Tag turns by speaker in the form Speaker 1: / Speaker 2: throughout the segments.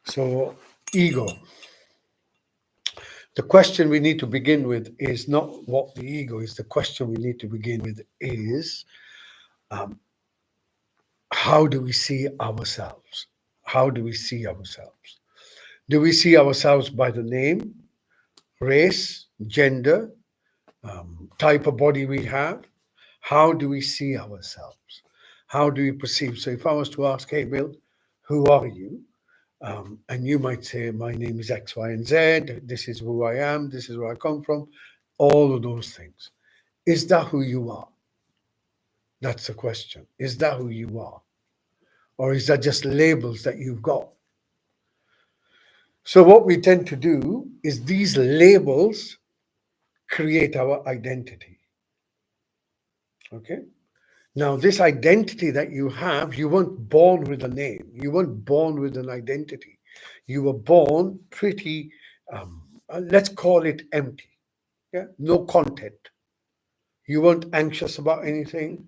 Speaker 1: So ego. The question we need to begin with is not what the ego is. The question we need to begin with is how do we see ourselves? How do we see ourselves? Do we see ourselves by the name, race, gender, type of body we have? How do we see ourselves? How do we perceive? So if I was to ask, hey, Bill, who are you? And you might say, my name is X, Y, and Z. This is who I am. This is where I come from. All of those things. Is that who you are? That's the question. Is that who you are? Or is that just labels that you've got? So what we tend to do is these labels create our identity. Okay? Now, this identity that you have, you weren't born with a name. You weren't born with an identity. You were born pretty, let's call it empty. Yeah? No content. You weren't anxious about anything.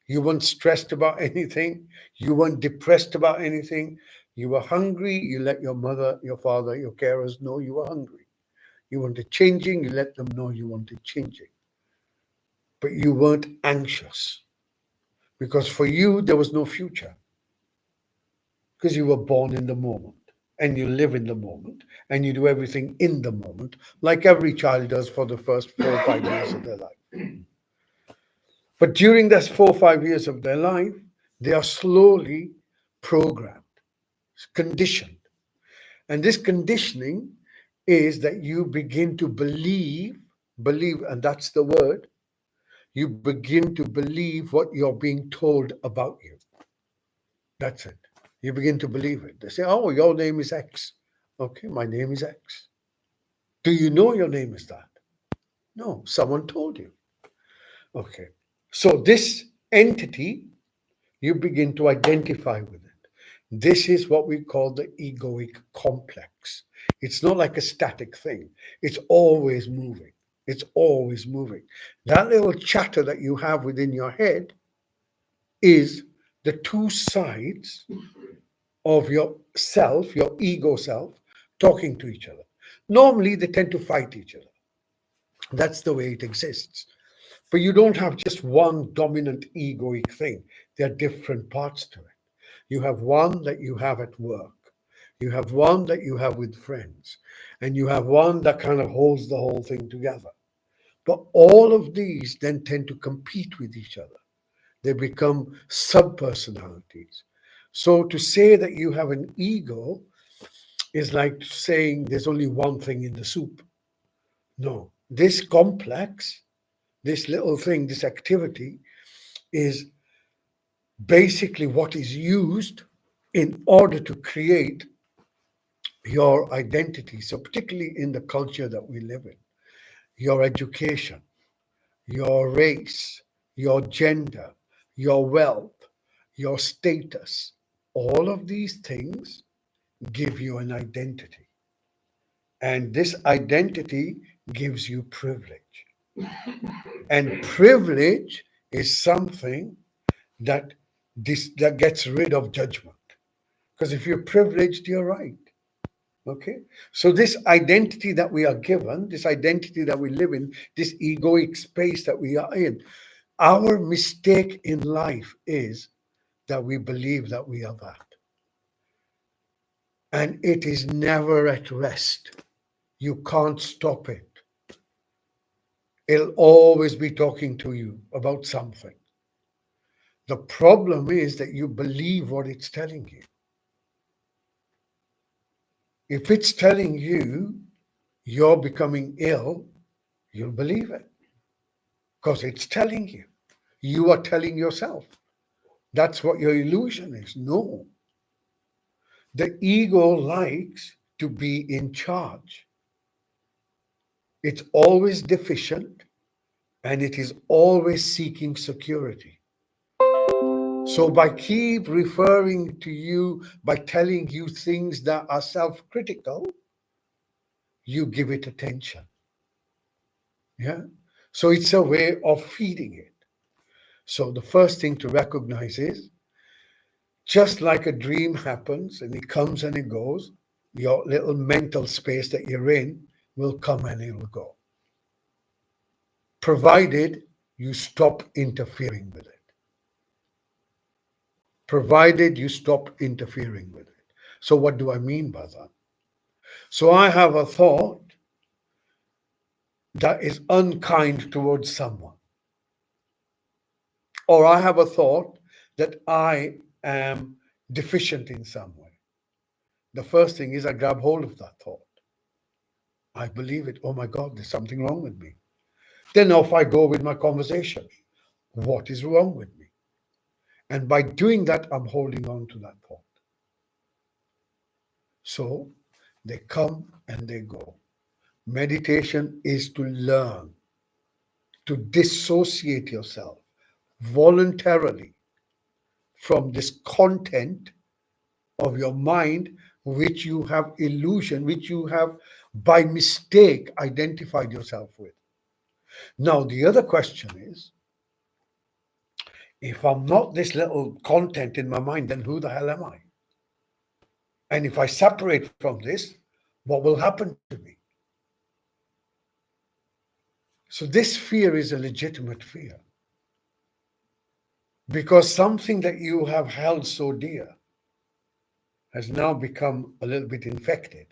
Speaker 1: You weren't stressed about anything. You weren't depressed about anything. You were hungry. You let your mother, your father, your carers know you were hungry. You wanted changing. You let them know you wanted changing. But you weren't anxious because for you, there was no future because you were born in the moment and you live in the moment and you do everything in the moment like every child does for the first 4 or 5 years of their life. But during those 4 or 5 years of their life, they are slowly programmed, conditioned. And this conditioning is that you begin to believe, and that's the word, you begin to believe what you're being told about you. That's it. You begin to believe it. They say, oh, your name is X. Okay, my name is X. Do you know your name is that? No, someone told you. Okay. So this entity, you begin to identify with it. This is what we call the egoic complex. It's not like a static thing. It's always moving. It's always moving. That little chatter that you have within your head is the two sides of your self, your ego self, talking to each other. Normally, they tend to fight each other. That's the way it exists. But you don't have just one dominant egoic thing. There are different parts to it. You have one that you have at work. You have one that you have with friends. And you have one that kind of holds the whole thing together. But all of these then tend to compete with each other. They become sub-personalities. So to say that you have an ego is like saying there's only one thing in the soup. No, this complex, this little thing, this activity is basically what is used in order to create your identity. So particularly in the culture that we live in, your education, your race, your gender, your wealth, your status, all of these things give you an identity. And this identity gives you privilege. And privilege is something that that gets rid of judgment. Because if you're privileged, you're right. Okay? So this identity that we are given, this identity that we live in, this egoic space that we are in, our mistake in life is that we believe that we are that. And it is never at rest. You can't stop it. It'll always be talking to you about something. The problem is that you believe what it's telling you. If it's telling you you're becoming ill, you'll believe it. Because it's telling you. You are telling yourself. That's what your illusion is. No. The ego likes to be in charge. It's always deficient and it is always seeking security. So by keep referring to you, by telling you things that are self-critical, you give it attention. Yeah. So it's a way of feeding it. So the first thing to recognize is Just like a dream happens and it comes and it goes, your little mental space that you're in will come and it will go, provided you stop interfering with it. Provided you stop interfering with it. So, what do I mean by that? So, I have a thought that is unkind towards someone, or I have a thought that I am deficient in some way. The first thing is I grab hold of that thought. I believe it. Oh my God, there's something wrong with me. Then off I go with my conversation. What is wrong with me? And by doing that, I'm holding on to that thought. So they come and they go. Meditation is to learn to dissociate yourself voluntarily from this content of your mind, which you have illusion, which you have by mistake identified yourself with. Now, the other question is, if I'm not this little content in my mind, then who the hell am I? And if I separate from this, what will happen to me? So this fear is a legitimate fear, because something that you have held so dear has now become a little bit infected.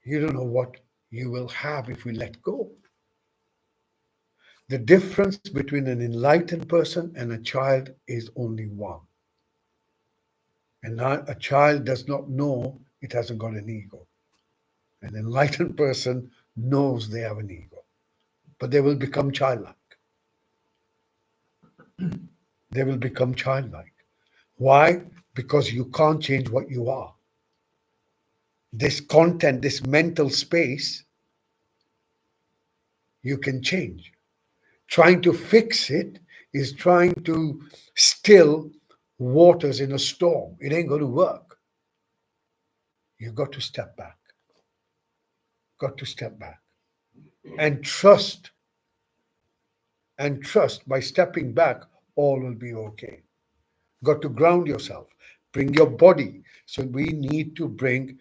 Speaker 1: You don't know what you will have if we let go. The difference between an enlightened person and a child is only one. And a child does not know it hasn't got an ego. An enlightened person knows they have an ego, but they will become childlike. They will become childlike. Why? Because you can't change what you are. This content, this mental space, you can change. Trying to fix it is trying to still waters in a storm. It ain't going to work. You got to step back. Got to step back and trust. And trust by stepping back, all will be okay. Got to ground yourself. Bring your body. So we need to bring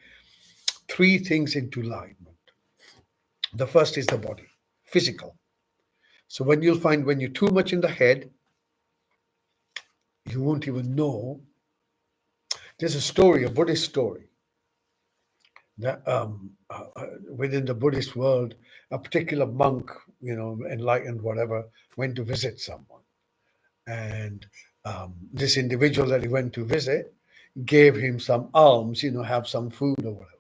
Speaker 1: three things into alignment. The first is the body, physical. So when you'll find when you're too much in the head, you won't even know. There's a story, a Buddhist story, that within the Buddhist world, a particular monk, enlightened, whatever, went to visit someone. And this individual that he went to visit gave him some alms, have some food or whatever.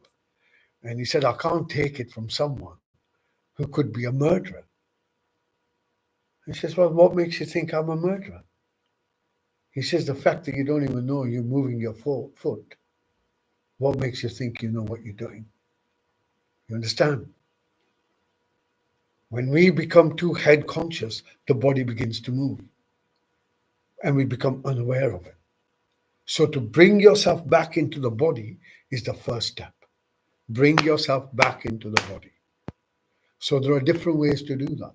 Speaker 1: And he said, I can't take it from someone who could be a murderer. He says, well, what makes you think I'm a murderer? He says, the fact that you don't even know you're moving your foot. What makes you think you know what you're doing? You understand? When we become too head conscious, the body begins to move and we become unaware of it. So to bring yourself back into the body is the first step. Bring yourself back into the body. So there are different ways to do that.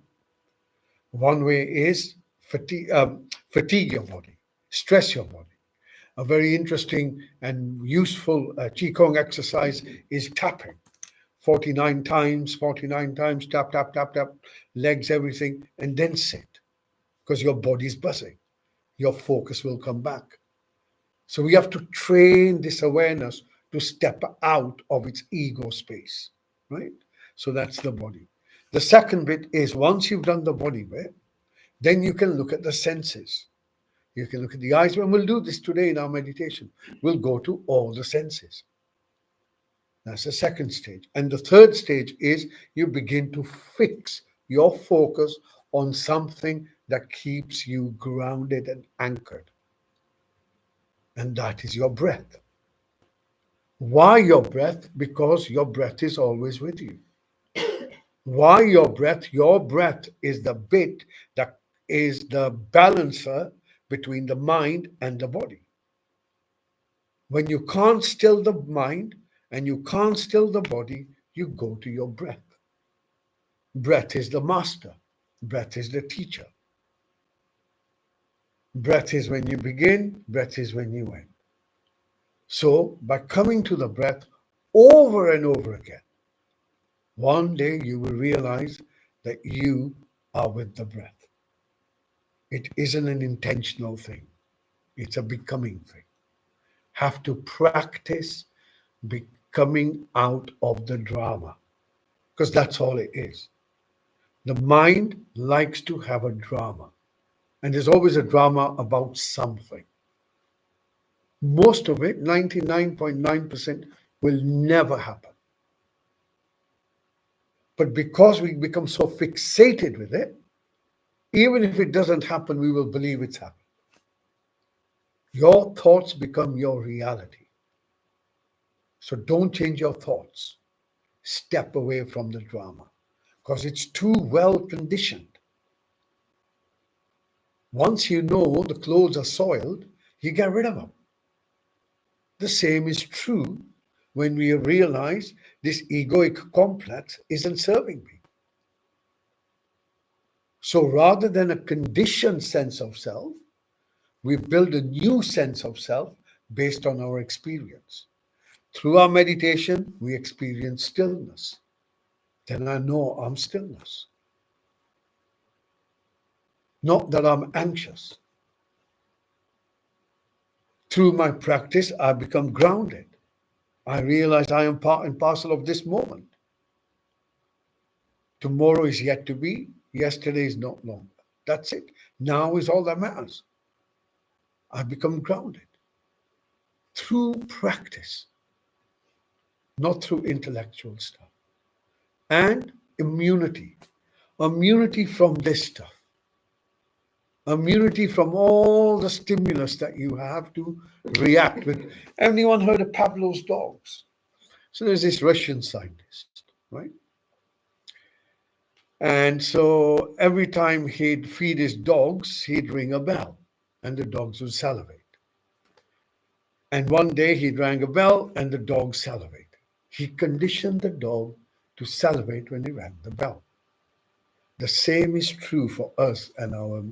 Speaker 1: One way is fatigue your body, stress your body. A very interesting and useful Qigong exercise is tapping. 49 times, tap, tap, tap, tap, legs, everything, and then sit, because your body's buzzing. Your focus will come back. So we have to train this awareness to step out of its ego space, right? So that's the body. The second bit is once you've done the body bit, then you can look at the senses. You can look at the eyes, and we'll do this today in our meditation. We'll go to all the senses. That's the second stage. And the third stage is you begin to fix your focus on something that keeps you grounded and anchored. And that is your breath. Why your breath? Because your breath is always with you. Why your breath? Your breath is the bit that is the balancer between the mind and the body. When you can't still the mind and you can't still the body, you go to your breath. Breath is the master. Breath is the teacher. Breath is when you begin, breath is when you end. So, by coming to the breath over and over again, one day you will realize that you are with the breath. It isn't an intentional thing, it's a becoming thing. Have to practice becoming out of the drama, because that's all it is. The mind likes to have a drama, and there's always a drama about something. Most of it, 99.9%, will never happen. But because we become so fixated with it, even if it doesn't happen, we will believe it's happened. Your thoughts become your reality. So don't change your thoughts. Step away from the drama because it's too well conditioned. Once you know the clothes are soiled, you get rid of them. The same is true when we realize this egoic complex isn't serving me. So rather than a conditioned sense of self, we build a new sense of self based on our experience. Through our meditation, we experience stillness. Then I know I'm stillness. Not that I'm anxious. Through my practice, I become grounded. I realize I am part and parcel of this moment. Tomorrow is yet to be. Yesterday is not longer. That's it. Now is all that matters. I become grounded through practice, not through intellectual stuff. And immunity. Immunity from this stuff. Immunity from all the stimulus that you have to react with. Anyone heard of Pavlov's dogs? So there's this Russian scientist, right? And so every time he'd feed his dogs, he'd ring a bell and the dogs would salivate. And one day he rang a bell and the dog salivated. He conditioned the dog to salivate when he rang the bell. The same is true for us and our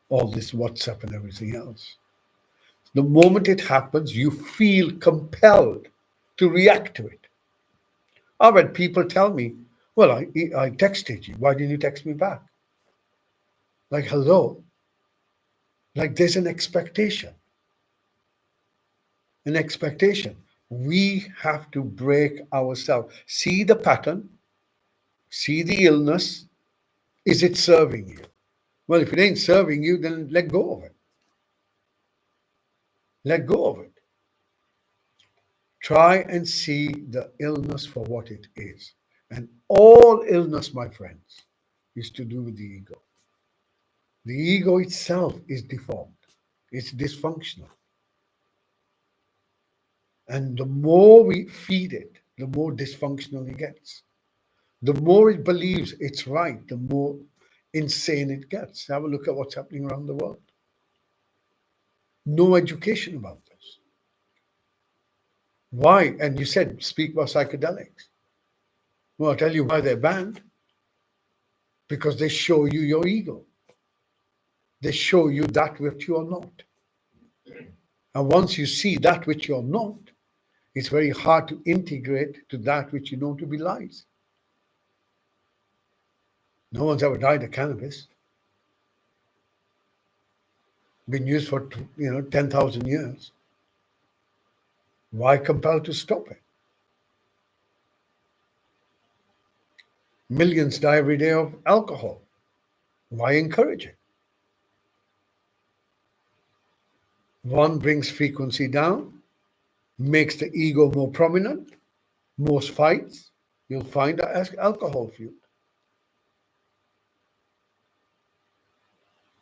Speaker 1: all this WhatsApp and everything else. The moment it happens, you feel compelled to react to it. I've had people tell me, well, I texted you. Why didn't you text me back? Like, hello? Like there's an expectation. An expectation. We have to break ourselves. See the pattern. See the illness. Is it serving you? Well, if it ain't serving you, then let go of it. Let go of it. Try and see the illness for what it is. And all illness, my friends, is to do with the ego. The ego itself is deformed. It's dysfunctional. And the more we feed it, the more dysfunctional it gets. The more it believes it's right, the more insane it gets. Have a look at what's happening around the world. No education about this. Why? And you said, speak about psychedelics. Well, I'll tell you why they're banned. Because they show you your ego. They show you that which you are not. And once you see that which you're not, it's very hard to integrate to that which you know to be lies. No one's ever died of cannabis. Been used for 10,000 years. Why compel to stop it? Millions die every day of alcohol. Why encourage it? One brings frequency down, makes the ego more prominent. Most fights, you'll find are alcohol fueled.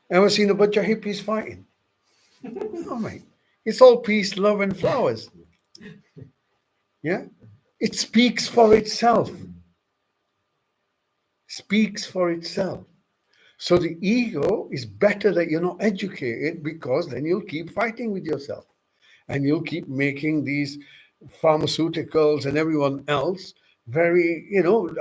Speaker 1: Ever seen a bunch of hippies fighting? Oh, mate. It's all peace, love, and flowers. Yeah? It speaks for itself. Speaks for itself. So the ego is better that you're not educated, because then you'll keep fighting with yourself. And you'll keep making these pharmaceuticals and everyone else very,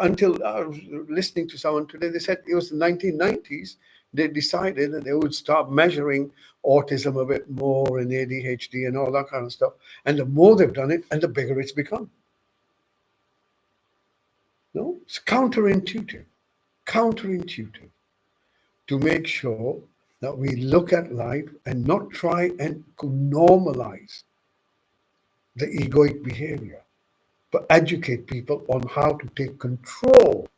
Speaker 1: until I was listening to someone today, they said it was the 1990s. they decided that they would start measuring autism a bit more and ADHD and all that kind of stuff. And the more they've done it, and the bigger it's become. No, it's counterintuitive to make sure that we look at life and not try and normalize the egoic behavior, but educate people on how to take control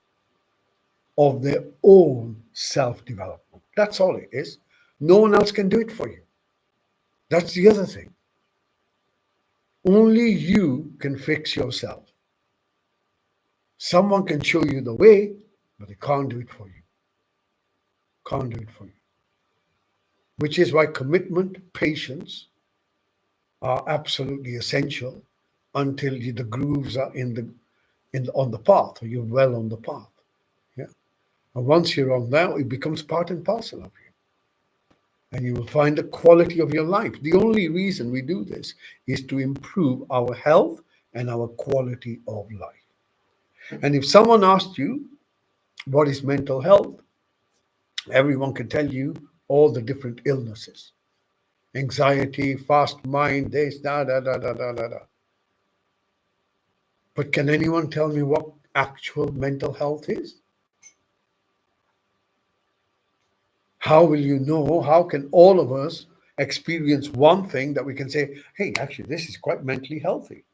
Speaker 1: of their own self-development. That's all it is. No one else can do it for you. That's the other thing. Only you can fix yourself. Someone can show you the way, but they can't do it for you. Can't do it for you. Which is why commitment, patience are absolutely essential until the grooves are on the path, or you're well on the path. Yeah. And once you're on that, it becomes part and parcel of you. And you will find the quality of your life. The only reason we do this is to improve our health and our quality of life. And if someone asked you, what is mental health? Everyone can tell you all the different illnesses. Anxiety, fast mind, this, da, da, da, da, da, da, da. But can anyone tell me what actual mental health is? How will you know? How can all of us experience one thing that we can say, hey, actually, this is quite mentally healthy?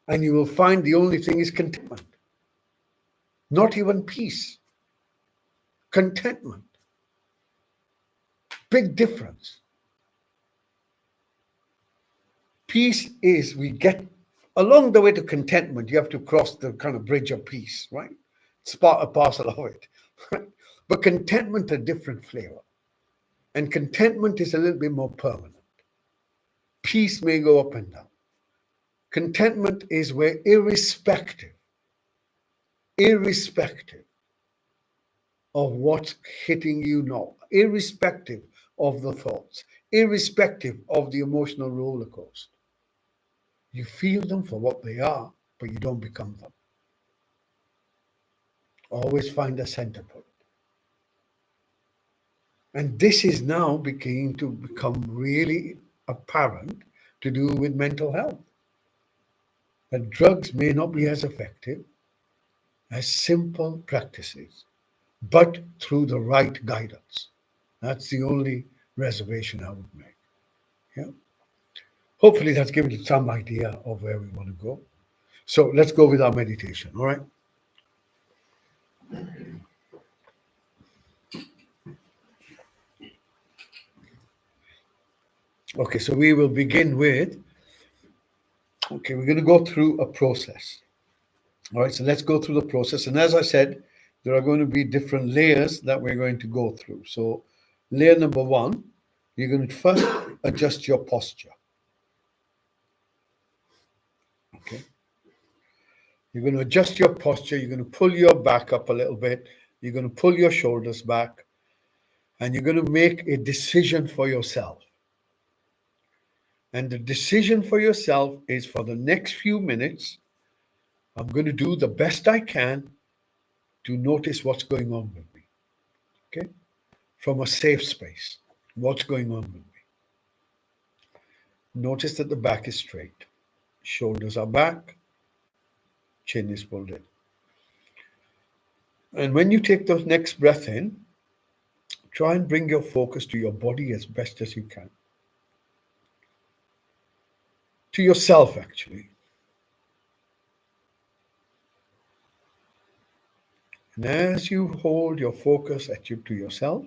Speaker 1: And you will find the only thing is contentment. Not even peace. Contentment. Big difference. Peace is we get along the way to contentment. You have to cross the kind of bridge of peace, right? It's part and parcel of it. Right? But contentment, a different flavor. And contentment is a little bit more permanent. Peace may go up and down. Contentment is where irrespective of what's hitting you now, irrespective of the thoughts, irrespective of the emotional roller coaster, you feel them for what they are, but you don't become them. Always find a center point. And this is now beginning to become really apparent to do with mental health. That drugs may not be as effective as simple practices, but through the right guidance. That's the only reservation I would make. Yeah. Hopefully that's given you some idea of where we want to go. So let's go with our meditation, all right? Okay, so we will begin with, we're going to go through a process. All right, so let's go through the process. And as I said, there are going to be different layers that we're going to go through. So layer number one, you're going to first adjust your posture. Okay. You're going to adjust your posture. You're going to pull your back up a little bit. You're going to pull your shoulders back. And you're going to make a decision for yourself. And the decision for yourself is for the next few minutes, I'm going to do the best I can to notice what's going on with me. Okay? From a safe space. What's going on with me? Notice that the back is straight. Shoulders are back. Chin is pulled in. And when you take the next breath in, try and bring your focus to your body as best as you can. To yourself, actually. And as you hold your focus to yourself,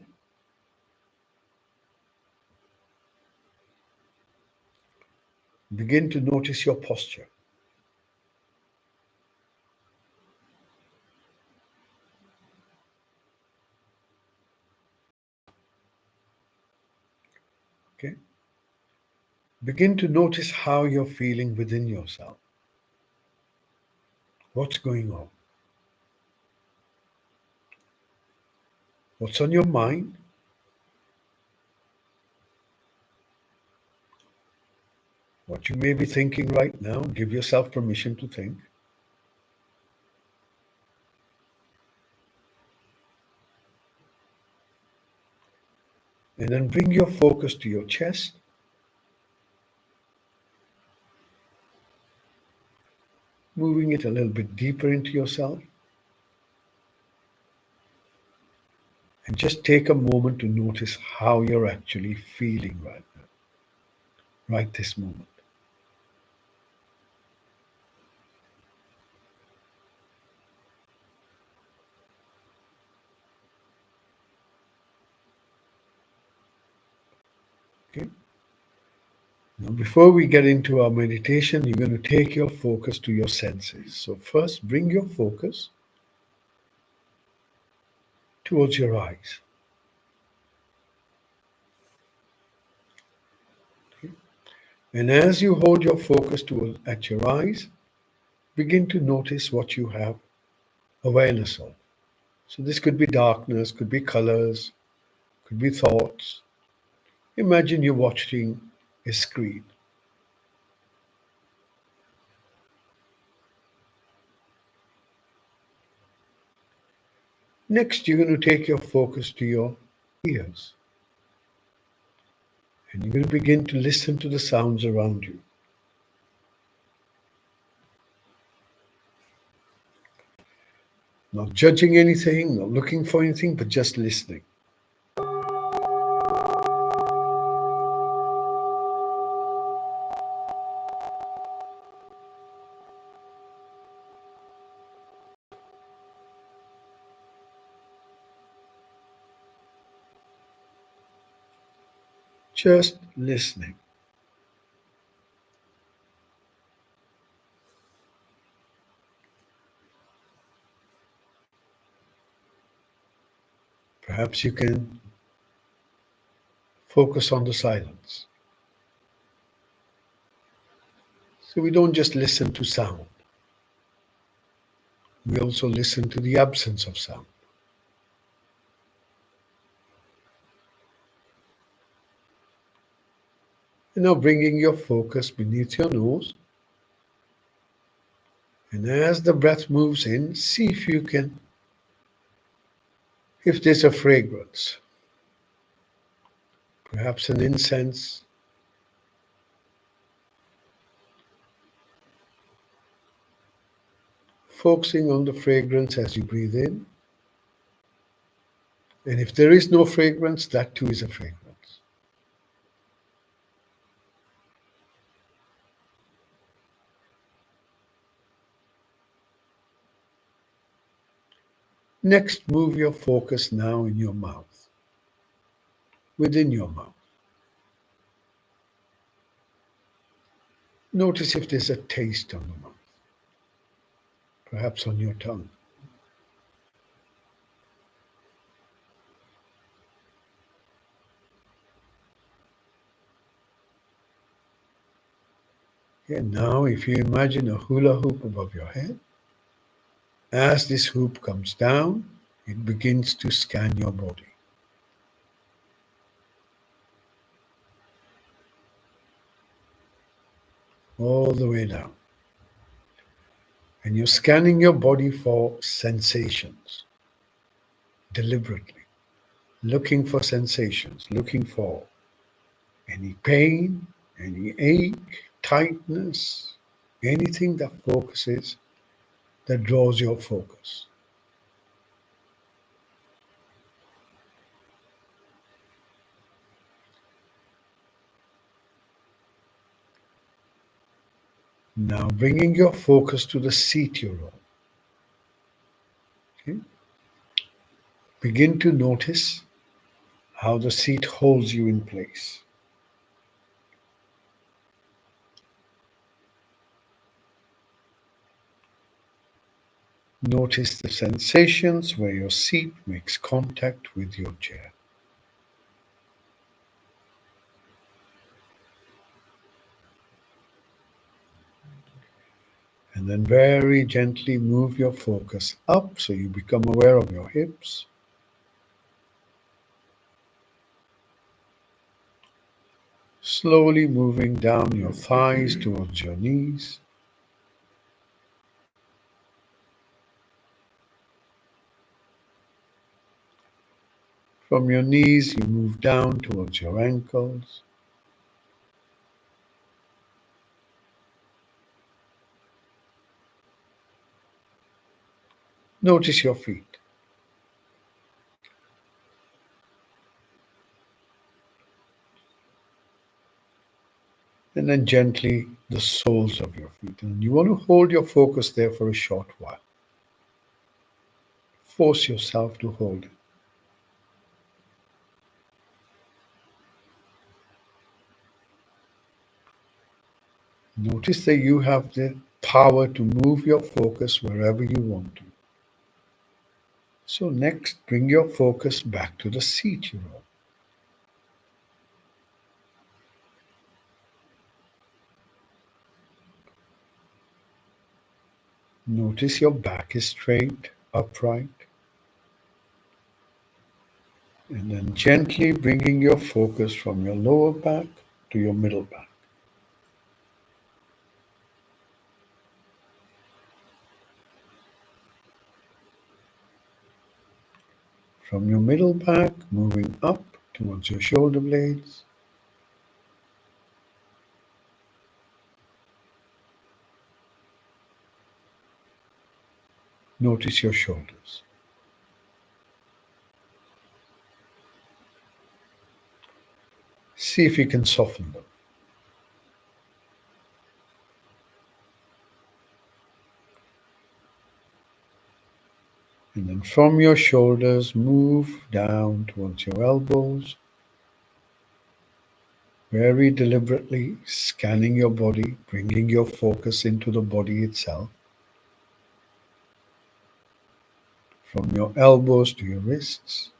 Speaker 1: begin to notice your posture. Okay? Begin to notice how you're feeling within yourself. What's going on? What's on your mind? What you may be thinking right now, give yourself permission to think. And then bring your focus to your chest. Moving it a little bit deeper into yourself. And just take a moment to notice how you're actually feeling right now, right this moment. Okay? Now, before we get into our meditation, you're going to take your focus to your senses. So, first, bring your focus towards your eyes. And as you hold your focus at your eyes, begin to notice what you have awareness of. So, this could be darkness, could be colors, could be thoughts. Imagine you're watching a screen. Next, you're going to take your focus to your ears. And you're going to begin to listen to the sounds around you. Not judging anything, not looking for anything, but just listening. Just listening. Perhaps you can focus on the silence. So we don't just listen to sound, we also listen to the absence of sound. And now bringing your focus beneath your nose. And as the breath moves in, see if you can, if there's a fragrance, perhaps an incense, focusing on the fragrance as you breathe in. And if there is no fragrance, that too is a fragrance. Next, move your focus now in your mouth, within your mouth. Notice if there's a taste on the mouth, perhaps on your tongue. And now, if you imagine a hula hoop above your head, as this hoop comes down, it begins to scan your body. All the way down. And you're scanning your body for sensations deliberately, looking for sensations, looking for any pain, any ache, tightness, anything that focuses, that draws your focus. Now bringing your focus to the seat you're on. Okay? Begin to notice how the seat holds you in place. Notice the sensations where your seat makes contact with your chair. And then very gently move your focus up so you become aware of your hips. Slowly moving down your thighs towards your knees. From your knees, you move down towards your ankles. Notice your feet. And then gently the soles of your feet. And you want to hold your focus there for a short while. Force yourself to hold it. Notice that you have the power to move your focus wherever you want to. So next, bring your focus back to the seat you're on. Notice your back is straight, upright. And then gently bringing your focus from your lower back to your middle back. From your middle back, moving up towards your shoulder blades. Notice your shoulders. See if you can soften them. And then from your shoulders, move down towards your elbows, very deliberately scanning your body, bringing your focus into the body itself. From your elbows to your wrists.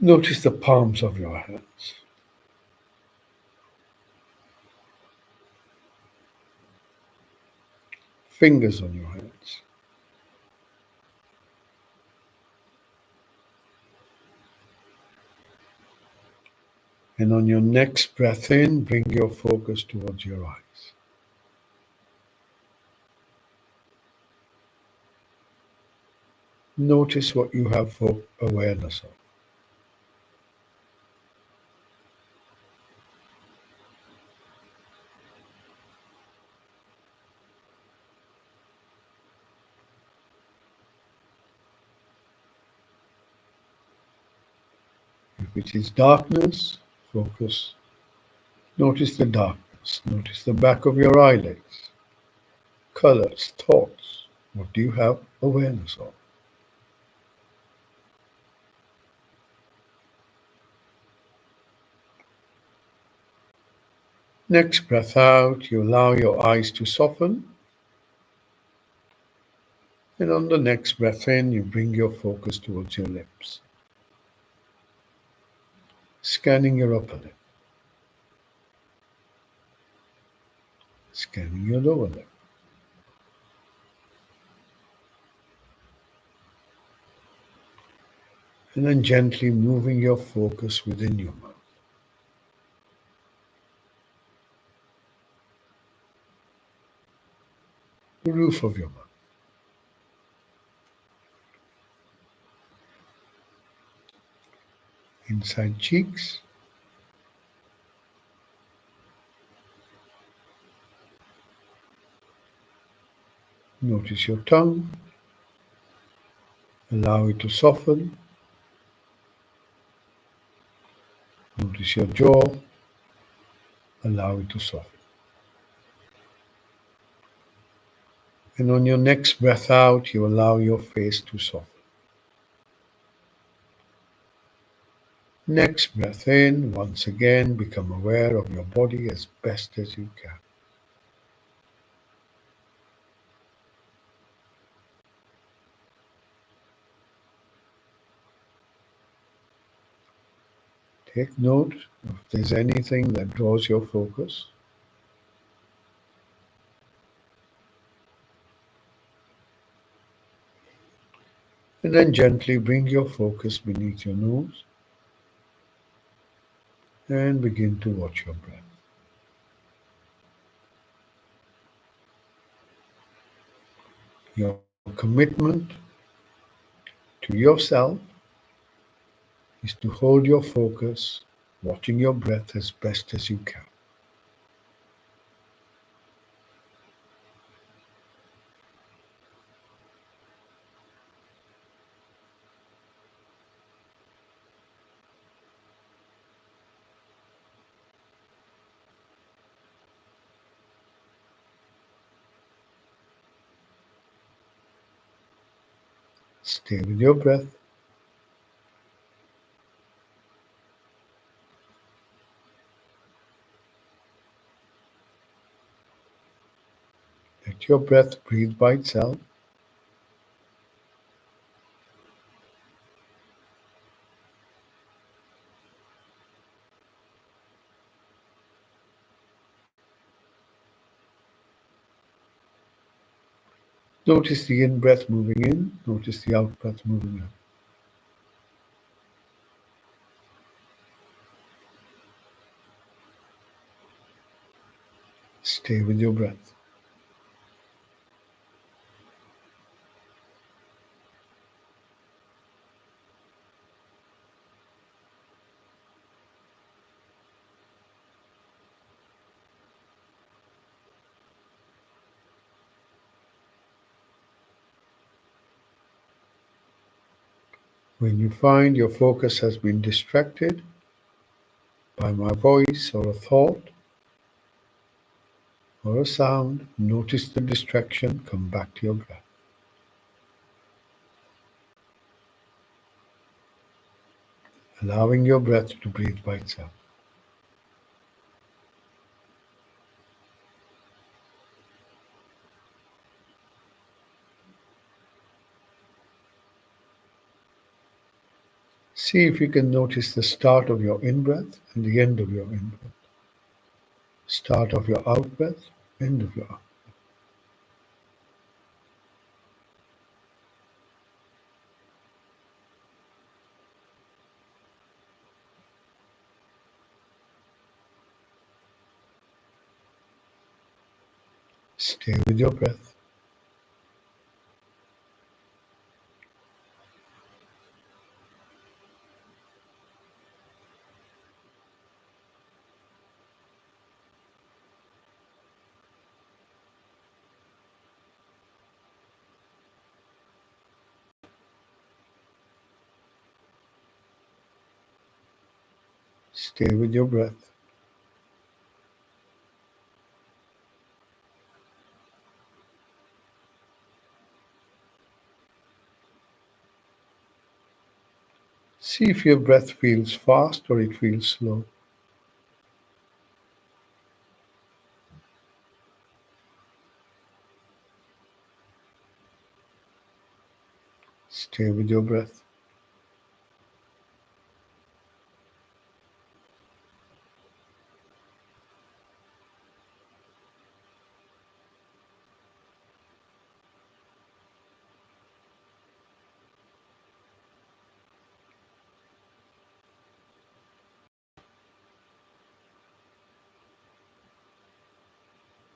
Speaker 1: Notice the palms of your hands. Fingers on your hands. And on your next breath in, bring your focus towards your eyes. Notice what you have awareness of. If it is darkness, focus. Notice the darkness. Notice the back of your eyelids. Colors, thoughts. What do you have awareness of? Next breath out, you allow your eyes to soften. And on the next breath in, you bring your focus towards your lips. Scanning your upper lip. Scanning your lower lip. And then gently moving your focus within your mouth. The roof of your mouth. Inside cheeks. Notice your tongue. Allow it to soften. Notice your jaw. Allow it to soften. And on your next breath out, you allow your face to soften. Next breath in, once again, become aware of your body as best as you can. Take note if there's anything that draws your focus. And then gently bring your focus beneath your nose and begin to watch your breath. Your commitment to yourself is to hold your focus, watching your breath as best as you can. Stay with your breath. Let your breath breathe by itself. Notice the in-breath moving in. Notice the out-breath moving out. Stay with your breath. When you find your focus has been distracted by my voice or a thought or a sound, notice the distraction, come back to your breath. Allowing your breath to breathe by itself. See if you can notice the start of your in-breath and the end of your in-breath. Start of your out-breath, end of your out. Stay with your breath. Stay with your breath. See if your breath feels fast or it feels slow. Stay with your breath.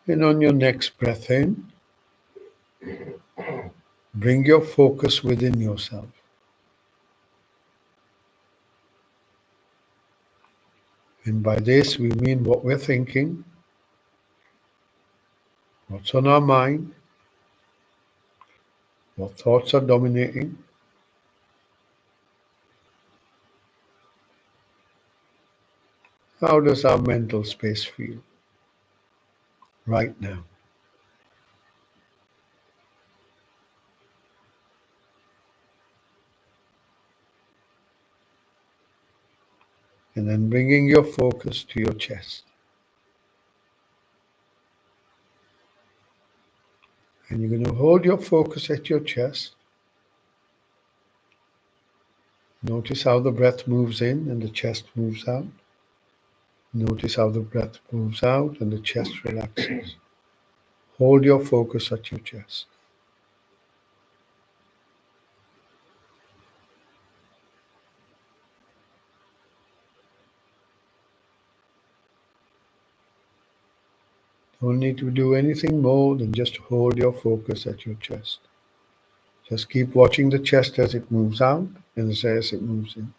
Speaker 1: And on your next breath in, bring your focus within yourself. And by this, we mean what we're thinking, what's on our mind, what thoughts are dominating. How does our mental space feel right now? And then bringing your focus to your chest. And you're going to hold your focus at your chest. Notice how the breath moves in and the chest moves out. Notice how the breath moves out and the chest relaxes. Hold your focus at your chest. Don't need to do anything more than just hold your focus at your chest. Just keep watching the chest as it moves out and as it moves in.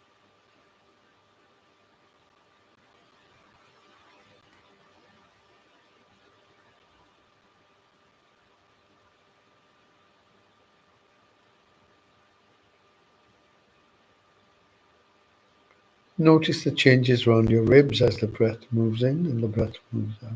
Speaker 1: Notice the changes around your ribs as the breath moves in and the breath moves out.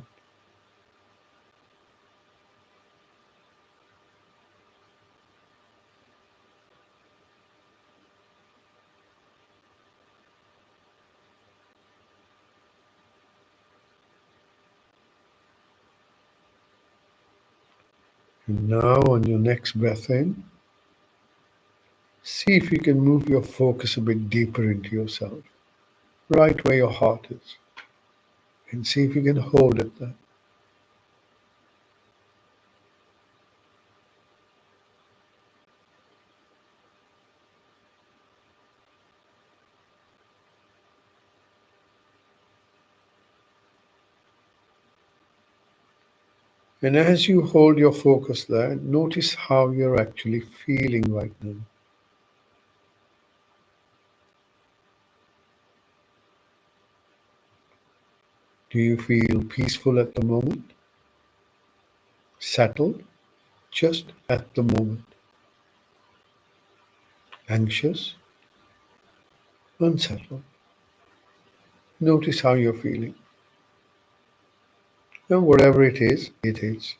Speaker 1: And now on your next breath in, see if you can move your focus a bit deeper into yourself, right where your heart is. And see if you can hold it there. And as you hold your focus there, notice how you're actually feeling right now. Do you feel peaceful at the moment? Settled? Just at the moment? Anxious? Unsettled? Notice how you're feeling. And whatever it is, it is.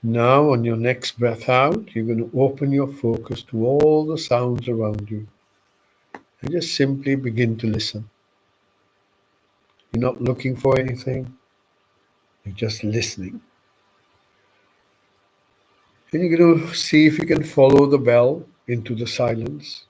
Speaker 1: Now, on your next breath out, you're going to open your focus to all the sounds around you and just simply begin to listen. You're not looking for anything, you're just listening. And you're going to see if you can follow the bell into the silence.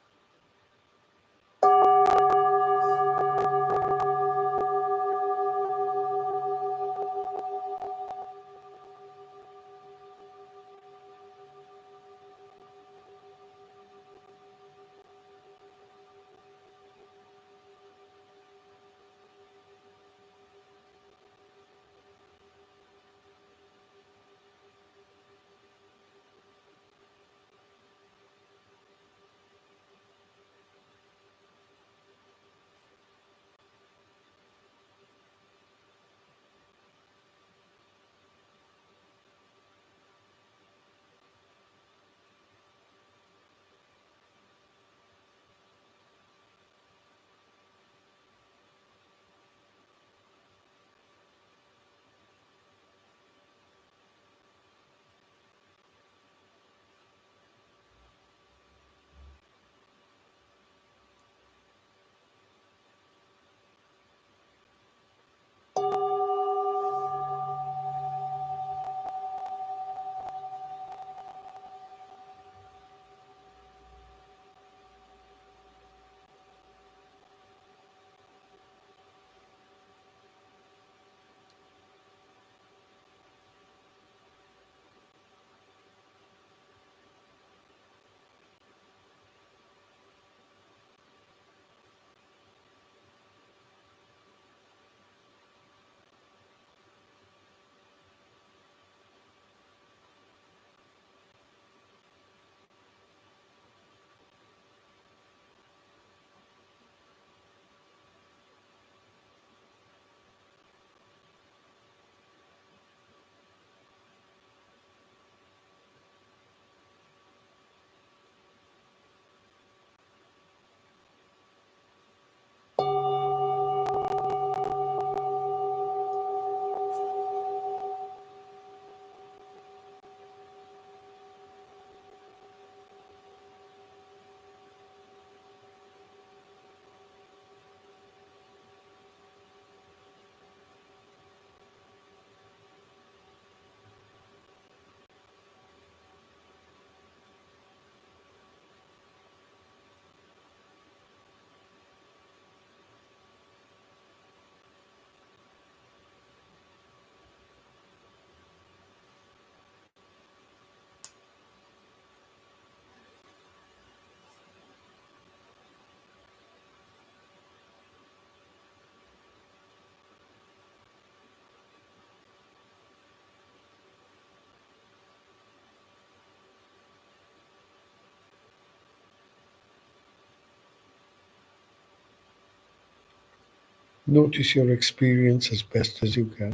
Speaker 1: Notice your experience as best as you can.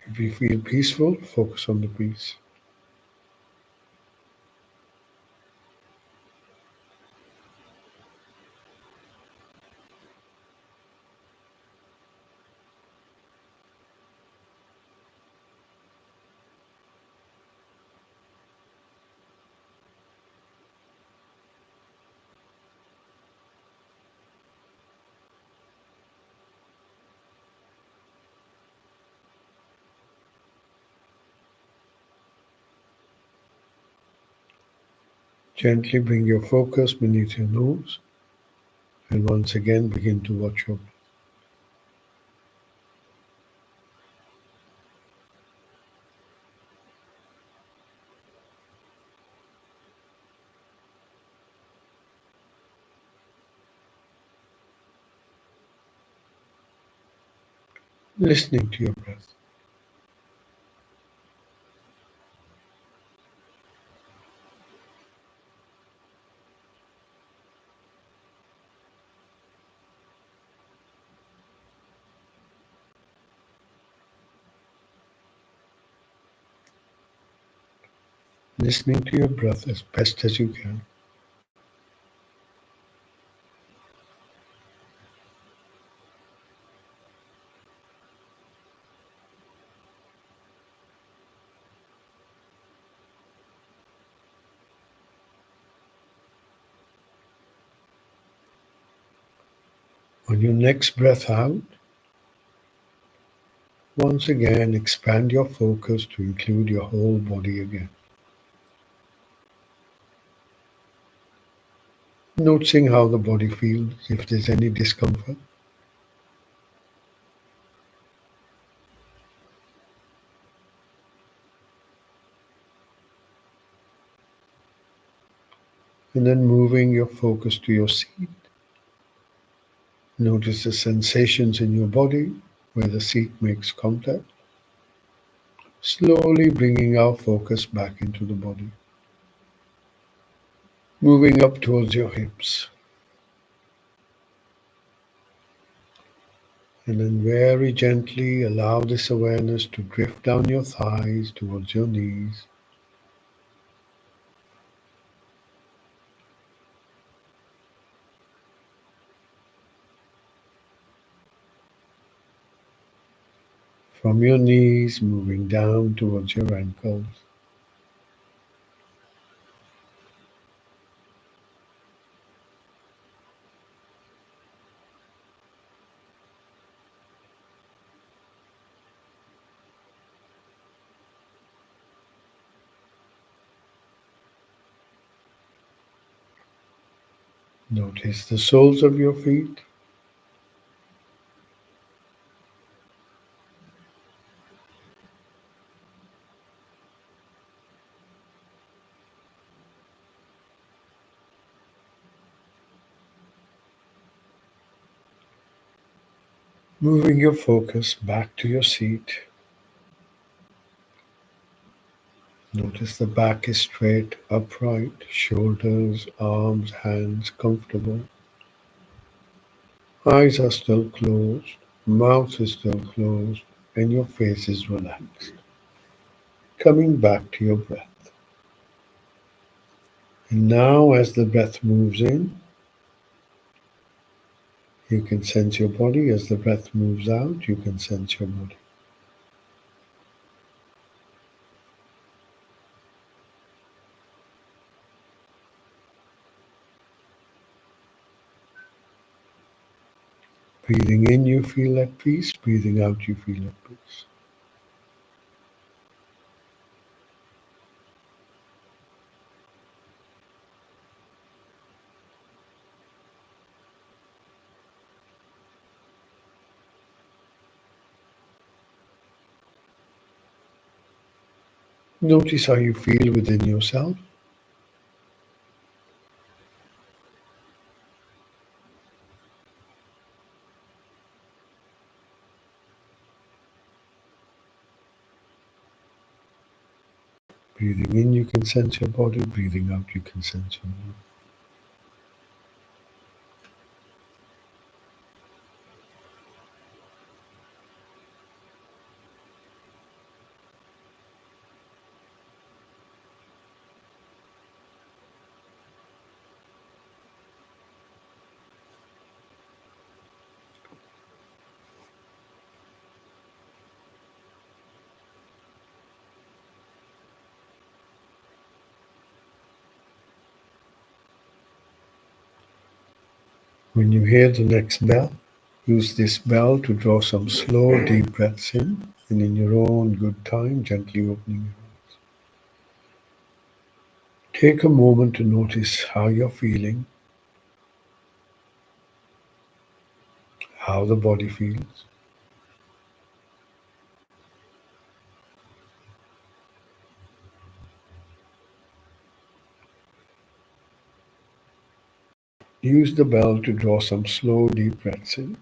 Speaker 1: If you feel peaceful, focus on the peace. Gently bring your focus beneath your nose and once again begin to watch your breath. Listening to your breath. Listening to your breath as best as you can. On your next breath out, once again expand your focus to include your whole body again. Noticing how the body feels, if there's any discomfort. And then moving your focus to your seat. Notice the sensations in your body where the seat makes contact. Slowly bringing our focus back into the body. Moving up towards your hips. And then very gently allow this awareness to drift down your thighs towards your knees. From your knees, moving down towards your ankles. Notice the soles of your feet. Moving your focus back to your seat. Notice the back is straight, upright, shoulders, arms, hands comfortable. Eyes are still closed, mouth is still closed, and your face is relaxed. Coming back to your breath. And now, as the breath moves in, you can sense your body. As the breath moves out, you can sense your body. Breathing in, you feel at peace. Breathing out, you feel at peace. Notice how you feel within yourself. Breathing in, you can sense your body. Breathing out, you can sense your body. When you hear the next bell, use this bell to draw some slow, deep breaths in, and in your own good time, gently opening your eyes. Take a moment to notice how you're feeling, how the body feels. Use the bell to draw some slow, deep breaths in.